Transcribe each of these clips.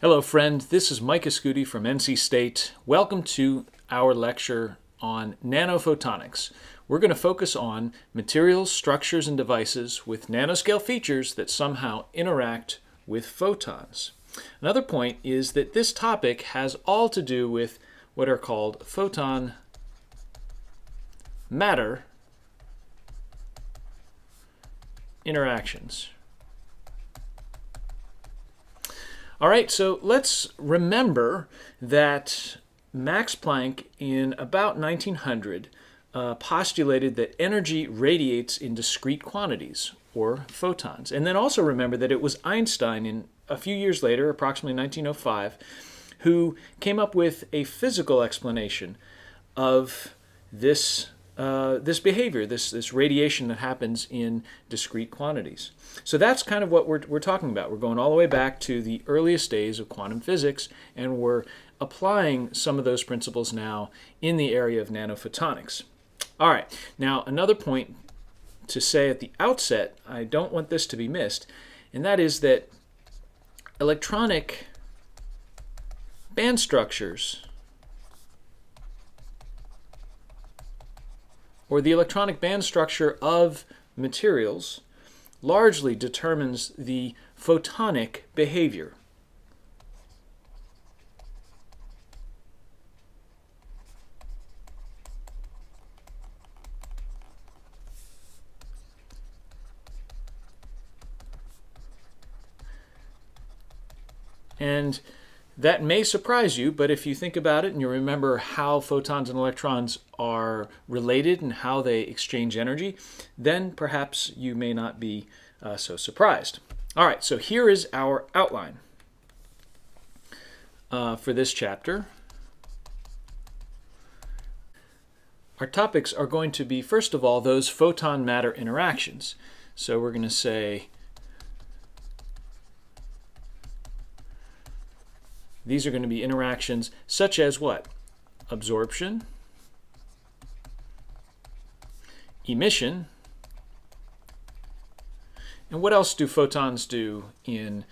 Hello friend, this is Mike Ascuti from NC State. Welcome to our lecture on nanophotonics. We're going to focus on materials, structures, and devices with nanoscale features that somehow interact with photons. Another point is that this topic has all to do with what are called photon matter interactions. All right, so let's remember that Max Planck in about 1900 postulated that energy radiates in discrete quantities, or photons. And then also remember that it was Einstein a few years later, approximately 1905, who came up with a physical explanation of this behavior, this radiation that happens in discrete quantities. So that's kind of what we're talking about. We're going all the way back to the earliest days of quantum physics, and we're applying some of those principles now in the area of nanophotonics. All right, now another point to say at the outset, I don't want this to be missed, and that is that electronic band structures, or the electronic band structure of materials, largely determines the photonic behavior. And that may surprise you, but if you think about it and you remember how photons and electrons are related and how they exchange energy, then perhaps you may not be so surprised. All right, so here is our outline for this chapter. Our topics are going to be, first of all, those photon matter interactions. So we're going to say these are going to be interactions such as what? Absorption, emission, and what else do photons do in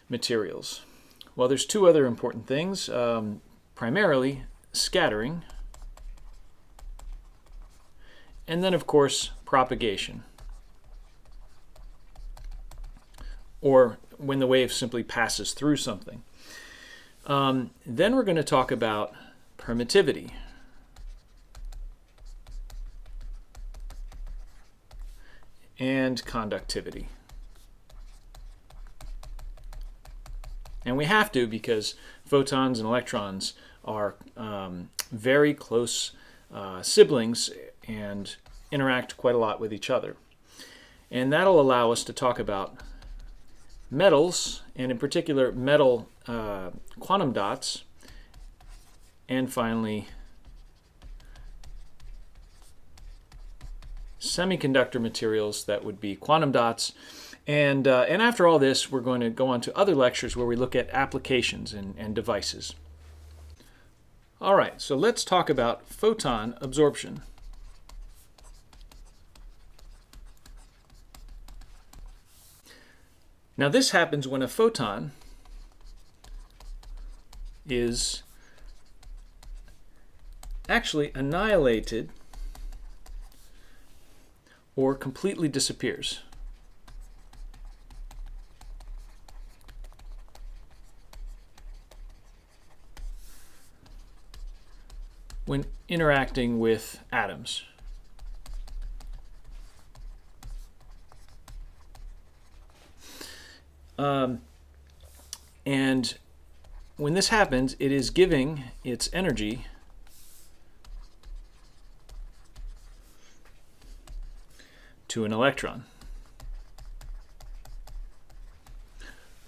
materials? Well, there's two other important things, primarily scattering, and then of course propagation, or when the wave simply passes through something. Then we're going to talk about permittivity. And conductivity. And we have to, because photons and electrons are very close siblings and interact quite a lot with each other. And that'll allow us to talk about metals, and in particular metal quantum dots, and finally semiconductor materials, that would be quantum dots. And after all this, we're going to go on to other lectures where we look at applications and devices. All right, so let's talk about photon absorption. Now this happens when a photon is actually annihilated or completely disappears. When interacting with atoms. And when this happens, it is giving its energy to an electron.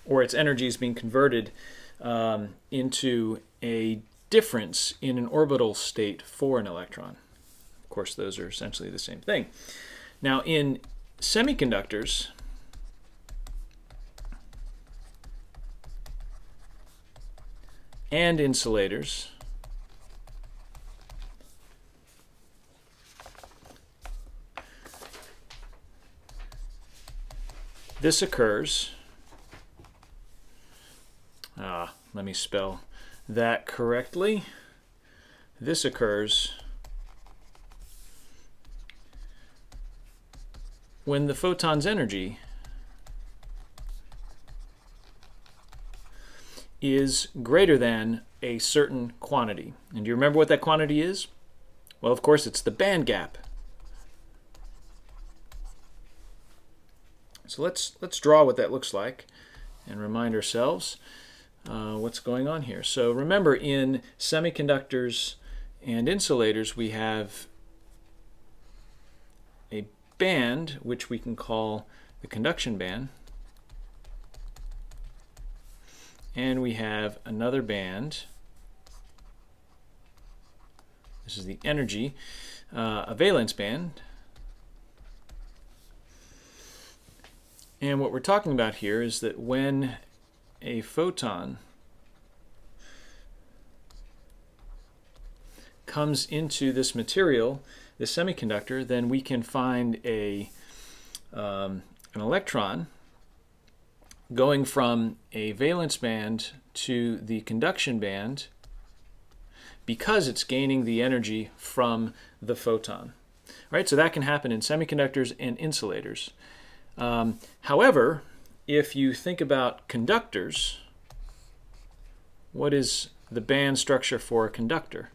Or its energy is being converted into a difference in an orbital state for an electron. Of course, those are essentially the same thing. Now, in semiconductors, and insulators, this occurs let me spell that correctly. This occurs when the photon's energy is greater than a certain quantity. And do you remember what that quantity is? Well, of course, it's the band gap. So let's draw what that looks like and remind ourselves what's going on here. So remember, in semiconductors and insulators, we have a band, which we can call the conduction band, and we have another band. This is the energy, a valence band. And what we're talking about here is that when a photon comes into this material, this semiconductor, then we can find an electron going from a valence band to the conduction band because it's gaining the energy from the photon. Right? So that can happen in semiconductors and insulators. However, if you think about conductors, what is the band structure for a conductor?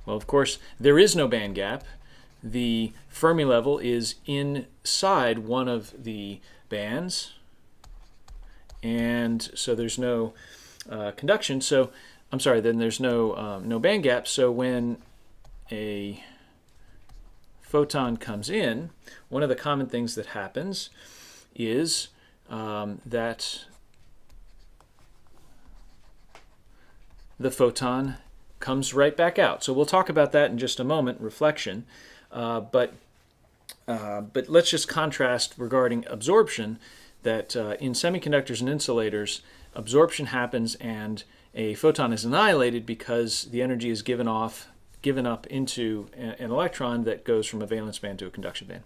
Well, of course, there is no band gap. The Fermi level is inside one of the bands, and so there's no conduction. So, I'm sorry, then there's no band gap. So when a photon comes in, one of the common things that happens is that the photon comes right back out. So we'll talk about that in just a moment, reflection. But let's just contrast regarding absorption, that in semiconductors and insulators, absorption happens and a photon is annihilated because the energy is given up into an electron that goes from a valence band to a conduction band.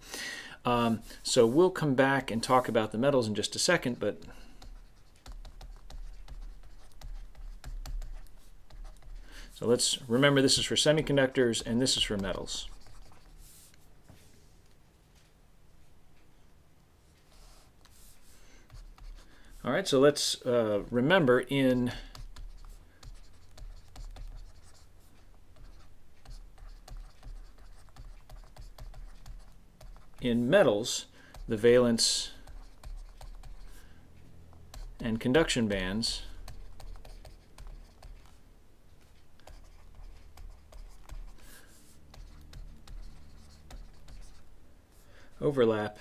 So we'll come back and talk about the metals in just a second, but so let's remember, this is for semiconductors and this is for metals. All right, so let's remember, in metals, the valence and conduction bands overlap,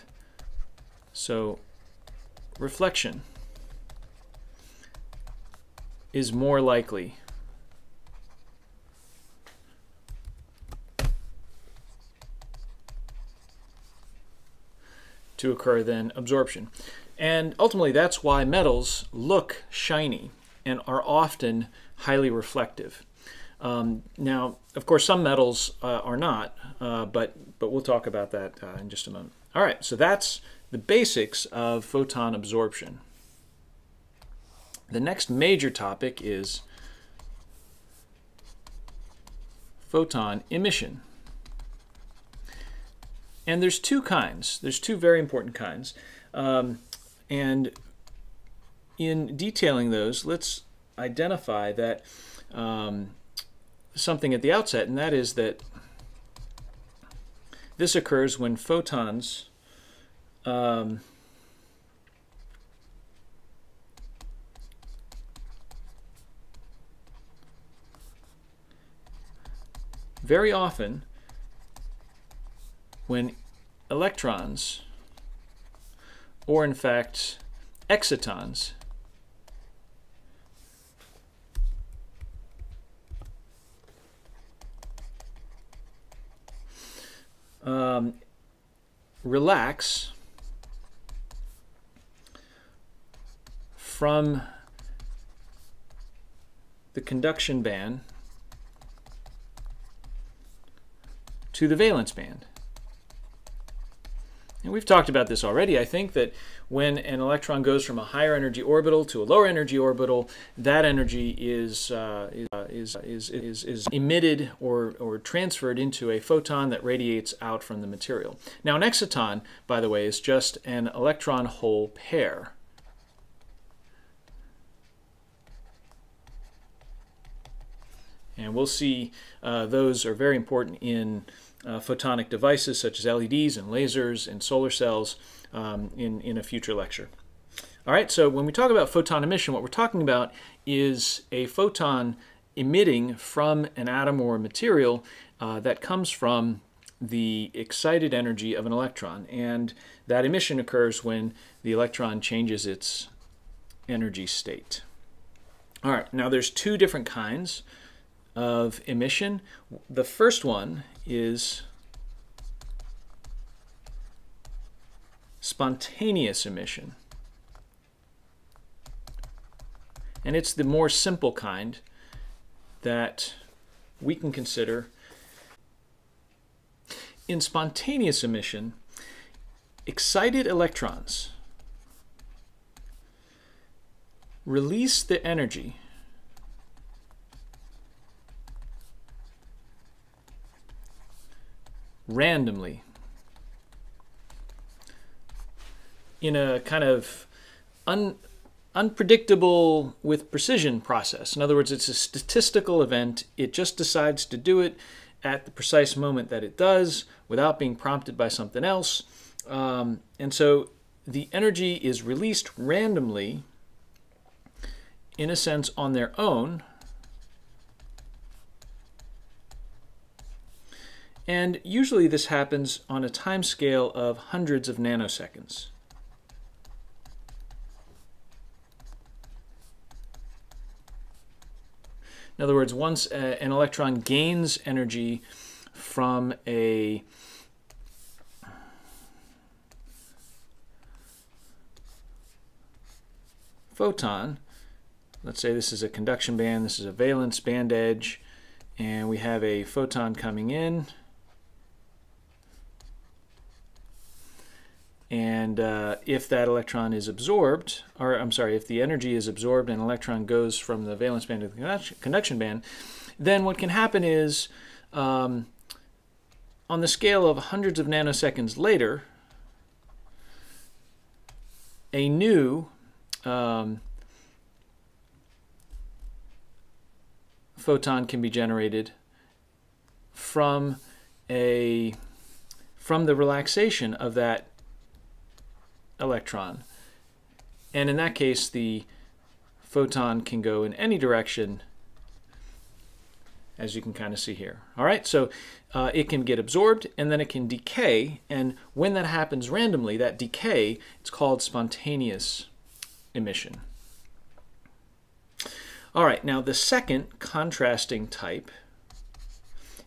so reflection is more likely. To occur than absorption. And ultimately, that's why metals look shiny and are often highly reflective. Now, of course, some metals are not, but we'll talk about that in just a moment. All right, so that's the basics of photon absorption. The next major topic is photon emission. And there's two kinds. There's two very important kinds. And in detailing those, let's identify that something at the outset, and that is that this occurs when photons very often when electrons, or in fact excitons, relax from the conduction band to the valence band. And we've talked about this already. I think that when an electron goes from a higher energy orbital to a lower energy orbital, that energy is emitted or transferred into a photon that radiates out from the material. Now, an exciton, by the way, is just an electron-hole pair. And we'll see those are very important in photonic devices such as LEDs and lasers and solar cells in a future lecture. All right, so when we talk about photon emission, what we're talking about is a photon emitting from an atom or a material that comes from the excited energy of an electron. And that emission occurs when the electron changes its energy state. All right, now there's two different kinds of emission. The first one is spontaneous emission. And it's the more simple kind that we can consider. In spontaneous emission, excited electrons release the energy randomly in a kind of unpredictable with precision process. In other words, it's a statistical event. It just decides to do it at the precise moment that it does without being prompted by something else. And so the energy is released randomly, in a sense, on their own. And usually this happens on a time scale of hundreds of nanoseconds. In other words, once an electron gains energy from a photon, let's say this is a conduction band, this is a valence band edge, and we have a photon coming in. And if that electron is absorbed, or I'm sorry, if the energy is absorbed and an electron goes from the valence band to the conduction band, then what can happen is, on the scale of hundreds of nanoseconds later, a new photon can be generated from the relaxation of that electron. And in that case, the photon can go in any direction, as you can kind of see here. All right, so it can get absorbed and then it can decay. And when that happens randomly, that decay, it's called spontaneous emission. All right, now the second contrasting type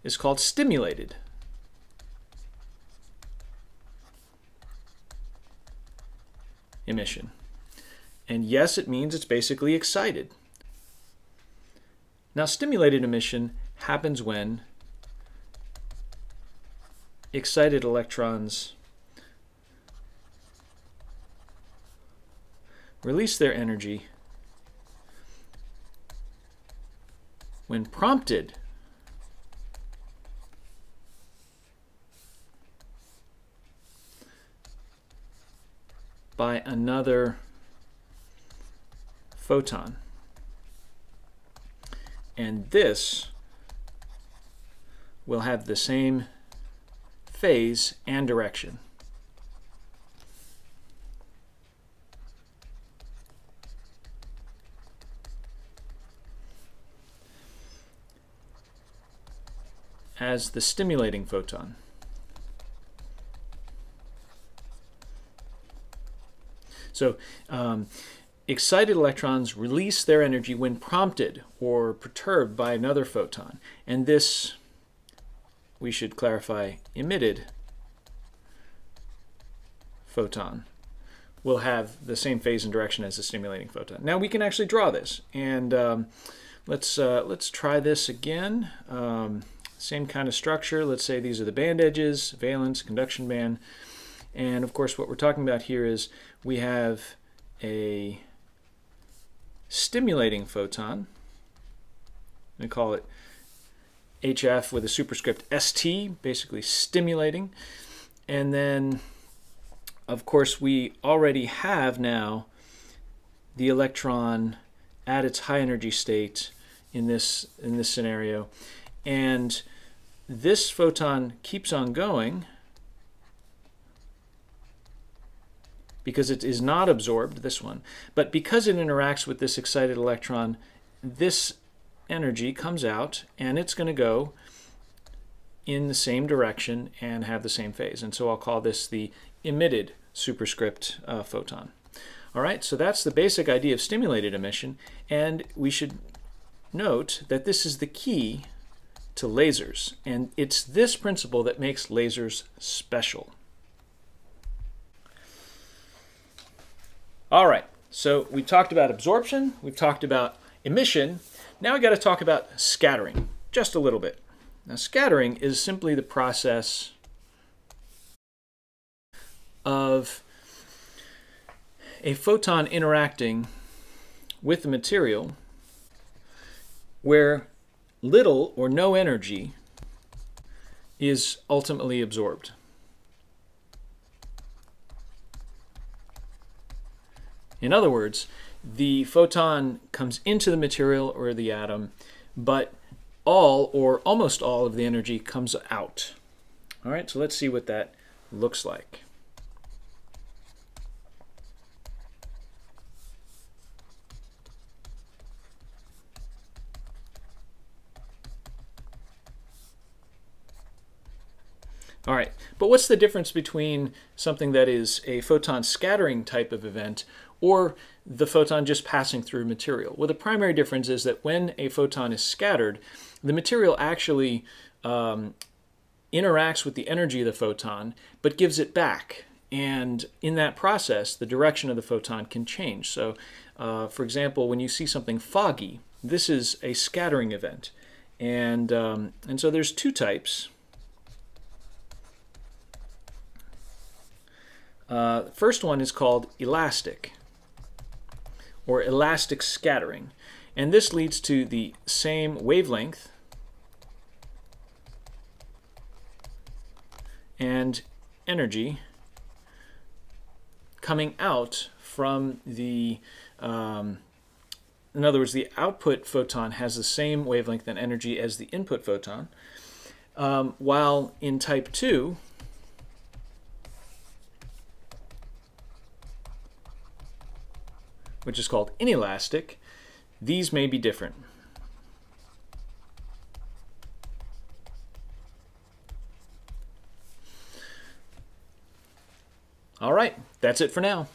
is called stimulated emission. And yes, it means it's basically excited. Now, stimulated emission happens when excited electrons release their energy when prompted by another photon. And this will have the same phase and direction. As the stimulating photon. So excited electrons release their energy when prompted or perturbed by another photon. And this, we should clarify, emitted photon will have the same phase and direction as the stimulating photon. Now we can actually draw this. And let's try this again. Same kind of structure. Let's say these are the band edges, valence, conduction band. And of course what we're talking about here is we have a stimulating photon. We call it HF with a superscript ST, basically stimulating. And then of course we already have now the electron at its high energy state in this scenario, and this photon keeps on going because it is not absorbed, this one, but because it interacts with this excited electron, this energy comes out and it's going to go in the same direction and have the same phase. And so I'll call this the emitted superscript photon. All right, so that's the basic idea of stimulated emission, and we should note that this is the key to lasers, and it's this principle that makes lasers special. All right, so we talked about absorption, we've talked about emission. Now we got to talk about scattering just a little bit. Now scattering is simply the process of a photon interacting with the material where little or no energy is ultimately absorbed. In other words, the photon comes into the material or the atom, but all or almost all of the energy comes out. All right, so let's see what that looks like. All right, but what's the difference between something that is a photon scattering type of event or the photon just passing through material? Well, the primary difference is that when a photon is scattered, the material actually interacts with the energy of the photon, but gives it back. And in that process, the direction of the photon can change. So, for example, when you see something foggy, this is a scattering event. And so there's two types. First one is called elastic, or elastic scattering, and this leads to the same wavelength and energy coming out from the in other words, the output photon has the same wavelength and energy as the input photon, while in type 2 which is called inelastic, these may be different. All right, that's it for now.